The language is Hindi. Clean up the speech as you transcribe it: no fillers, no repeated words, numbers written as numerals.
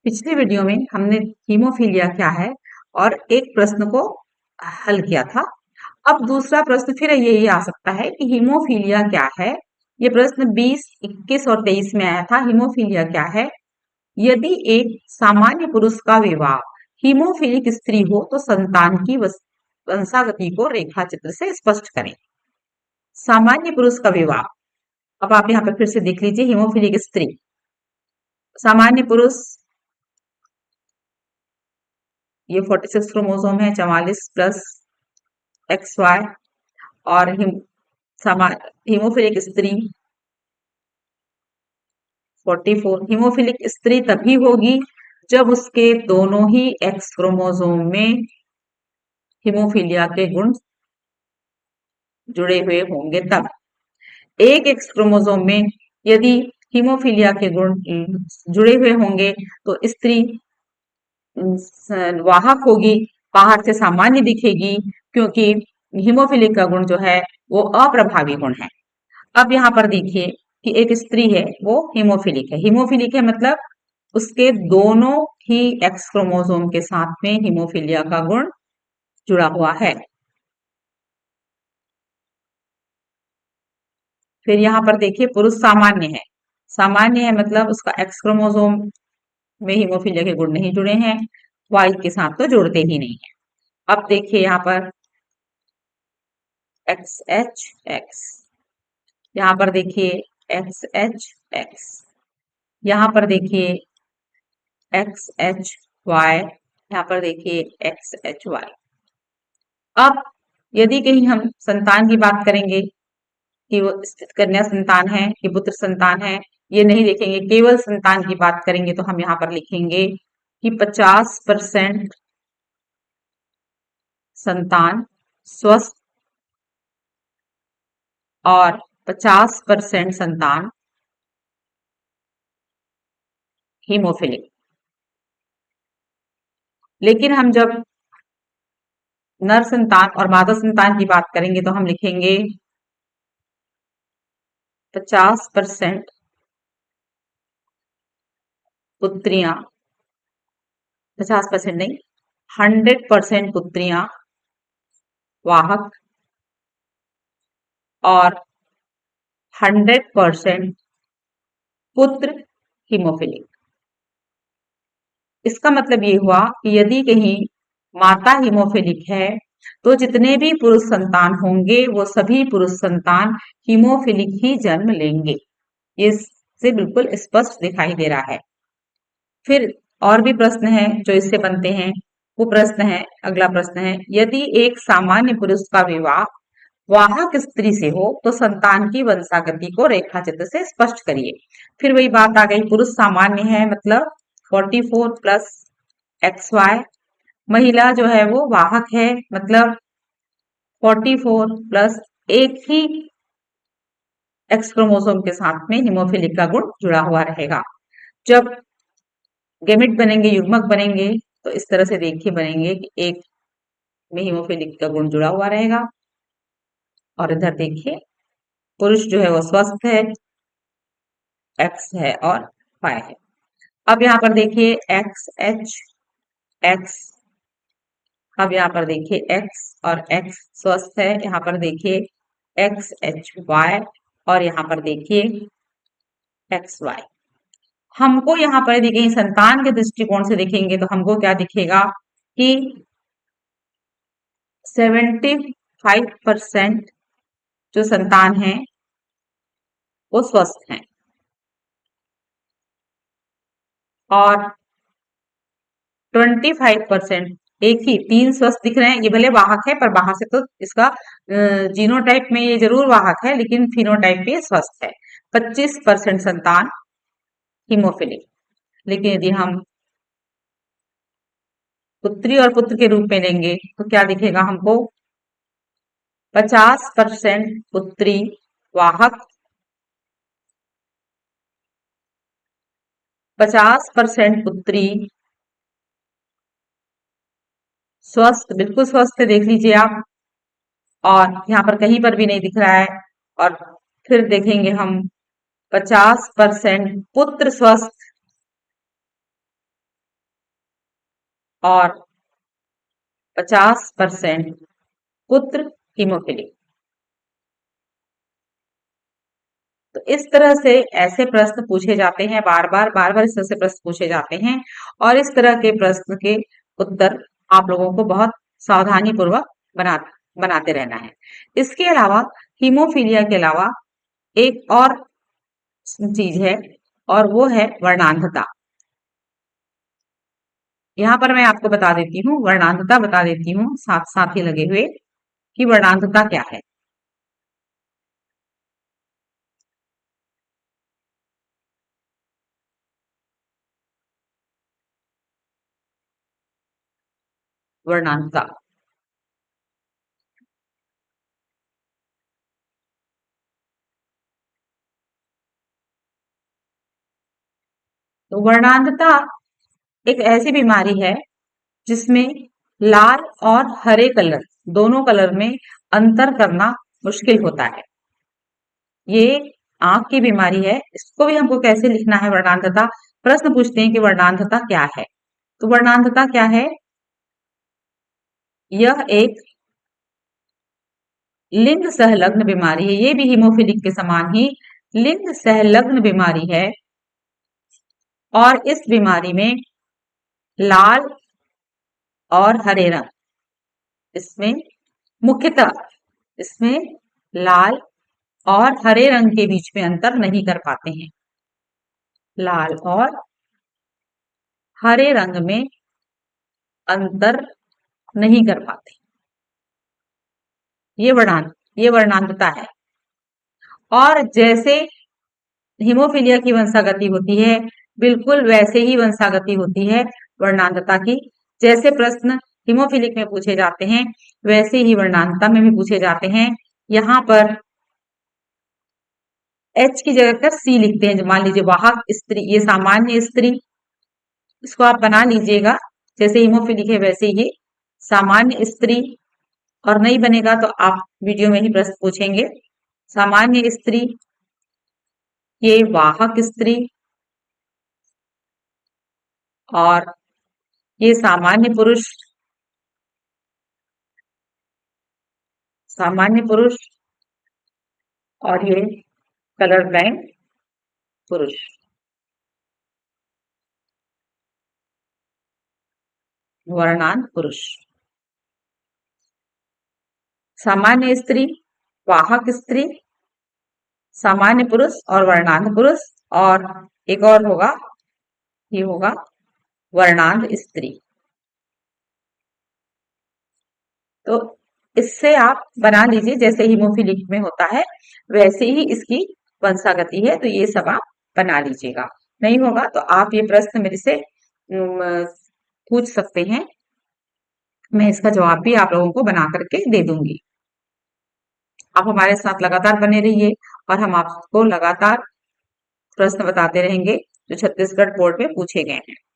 पिछले वीडियो में हमने हीमोफीलिया क्या है और एक प्रश्न को हल किया था। अब दूसरा प्रश्न फिर यही आ सकता है कि हीमोफीलिया क्या है। ये प्रश्न 20, 21 और 23 में आया था। हीमोफीलिया क्या है? यदि एक सामान्य पुरुष का विवाह हीमोफीलिक स्त्री हो तो संतान की वंशागति को रेखा चित्र से स्पष्ट करें। सामान्य पुरुष का विवाह, अब आप यहाँ पर फिर से देख लीजिए, हीमोफीलिक स्त्री, सामान्य पुरुष, ये 46 क्रोमोसोम है, 44 प्लस एक्स वाई, और हीमोफिलिक स्त्री 44। हीमोफिलिक स्त्री तभी होगी जब उसके दोनों ही एक्स क्रोमोसोम में हीमोफीलिया के गुण जुड़े हुए होंगे। तब एक एक्स क्रोमोसोम में यदि हीमोफीलिया के गुण जुड़े हुए होंगे तो स्त्री वाहक होगी, बाहर से सामान्य दिखेगी, क्योंकि हीमोफिलिक का गुण जो है वो अप्रभावी गुण है। अब यहाँ पर देखिए कि एक स्त्री है, वो हीमोफिलिक है। हीमोफिलिक है मतलब उसके दोनों ही एक्स क्रोमोसोम के साथ में हीमोफीलिया का गुण जुड़ा हुआ है। फिर यहाँ पर देखिए पुरुष सामान्य है। सामान्य है मतलब उसका एक्स क्रोमोसोम में हीमोफीलिया के गुण नहीं जुड़े हैं, वाई के साथ तो जुड़ते ही नहीं है। अब देखिए यहाँ पर एक्स एच एक्स, यहाँ पर देखिए एक्स एच एक्स, यहाँ पर देखिए एक्स एच वाई, यहाँ पर देखिए एक्स एच वाई। अब यदि कहीं हम संतान की बात करेंगे कि वो स्थित कन्या संतान है कि पुत्र संतान है, ये नहीं देखेंगे, केवल संतान की बात करेंगे, तो हम यहाँ पर लिखेंगे कि 50% संतान स्वस्थ और 50% संतान हीमोफिलिक। लेकिन हम जब नर संतान और मादा संतान की बात करेंगे तो हम लिखेंगे 50% पुत्रियां, 50% नहीं, 100% पुत्रियां वाहक और 100% पुत्र हीमोफिलिक। इसका मतलब ये हुआ कि यदि कहीं माता हीमोफिलिक है तो जितने भी पुरुष संतान होंगे वो सभी पुरुष संतान हीमोफिलिक ही जन्म लेंगे। ये इससे बिल्कुल स्पष्ट दिखाई दे रहा है। फिर और भी प्रश्न हैं जो इससे बनते हैं। वो प्रश्न है, अगला प्रश्न है, यदि एक सामान्य पुरुष का विवाह वाहक स्त्री से हो तो संतान की वंशागति को रेखा चित्र से स्पष्ट करिए। फिर वही बात आ गई, पुरुष सामान्य है मतलब 44 प्लस एक्स वाई, महिला जो है वो वाहक है मतलब 44 प्लस एक ही एक्स क्रोमोसोम के साथ में हीमोफिलिक का गुण जुड़ा हुआ रहेगा। जब गेमिट बनेंगे, युग्मक बनेंगे, तो इस तरह से देखिए बनेंगे कि एक में हीमोफिलिक का गुण जुड़ा हुआ रहेगा और इधर देखिए पुरुष जो है वो स्वस्थ है, एक्स है और वाई है। अब यहाँ पर देखिए एक्स एच एक्स, अब यहाँ पर देखिए एक्स और एक्स स्वस्थ है, यहाँ पर देखिए एक्स एच वाई और यहाँ पर देखिए एक्स वाई। हमको यहाँ पर यदि कहीं संतान के दृष्टिकोण से देखेंगे तो हमको क्या दिखेगा कि 75% जो संतान है वो स्वस्थ हैं और 25% एक ही, 3 स्वस्थ दिख रहे हैं। ये भले वाहक है पर बाहर से तो इसका जीनोटाइप में ये जरूर वाहक है लेकिन फिनोटाइप पे स्वस्थ है। 25% संतान हीमोफिलिक। लेकिन यदि हम पुत्री और पुत्र के रूप में लेंगे तो क्या दिखेगा हमको, 50% पुत्री वाहक, 50% पुत्री स्वस्थ, बिल्कुल स्वस्थ है, देख लीजिए आप, और यहाँ पर कहीं पर भी नहीं दिख रहा है। और फिर देखेंगे हम 50% पुत्र स्वस्थ और 50% पुत्र हीमोफिलिक। तो इस तरह से ऐसे प्रश्न पूछे जाते हैं, बार बार इस तरह से प्रश्न पूछे जाते हैं, और इस तरह के प्रश्न के उत्तर आप लोगों को बहुत सावधानी पूर्वक बनाते रहना है। इसके अलावा हीमोफीलिया के अलावा एक और चीज है, और वो है वर्णांधता। यहाँ पर मैं आपको बता देती हूँ, वर्णांधता बता देती हूँ साथ साथ ही लगे हुए कि वर्णांधता क्या है। वर्णांधता, तो वर्णांधता एक ऐसी बीमारी है जिसमें लाल और हरे कलर, दोनों कलर में अंतर करना मुश्किल होता है। ये आंख की बीमारी है। इसको भी हमको कैसे लिखना है, वर्णांधता। प्रश्न पूछते हैं कि वर्णांधता क्या है। तो वर्णांधता क्या है? यह एक लिंग संलग्न बीमारी है। ये भी हीमोफिलिक के समान ही लिंग संलग्न बीमारी है, और इस बीमारी में लाल और हरे रंग, इसमें मुख्यतः इसमें लाल और हरे रंग के बीच में अंतर नहीं कर पाते हैं। लाल और हरे रंग में अंतर नहीं कर पाते। ये वर्णांधता है। और जैसे हीमोफीलिया की वंशागति होती है, बिल्कुल वैसे ही वंशागति होती है वर्णांधता की। जैसे प्रश्न हीमोफिलिक में पूछे जाते हैं, वैसे ही वर्णांधता में भी पूछे जाते हैं। यहाँ पर एच की जगह पर सी लिखते हैं। मान लीजिए वाहक स्त्री, ये सामान्य स्त्री, इसको आप बना लीजिएगा। जैसे हीमोफिलिक है वैसे ही सामान्य स्त्री, और नहीं बनेगा तो आप वीडियो में ही प्रश्न पूछेंगे। सामान्य स्त्री, ये वाहक स्त्री, और ये सामान्य पुरुष, सामान्य पुरुष, और ये कलर ब्लाइंड पुरुष। वर्णांध पुरुष, सामान्य स्त्री, वाहक स्त्री, सामान्य पुरुष और वर्णांध पुरुष, और एक और होगा, ये होगा वर्णांध स्त्री। तो इससे आप बना लीजिए, जैसे हीमोफिलिक में होता है वैसे ही इसकी वंशागति है। तो ये सब आप बना लीजिएगा। नहीं होगा तो आप ये प्रश्न मेरे से पूछ सकते हैं। मैं इसका जवाब भी आप लोगों को बना करके दे दूंगी। आप हमारे साथ लगातार बने रहिए, और हम आपको लगातार प्रश्न बताते रहेंगे जो छत्तीसगढ़ बोर्ड में पूछे गए हैं।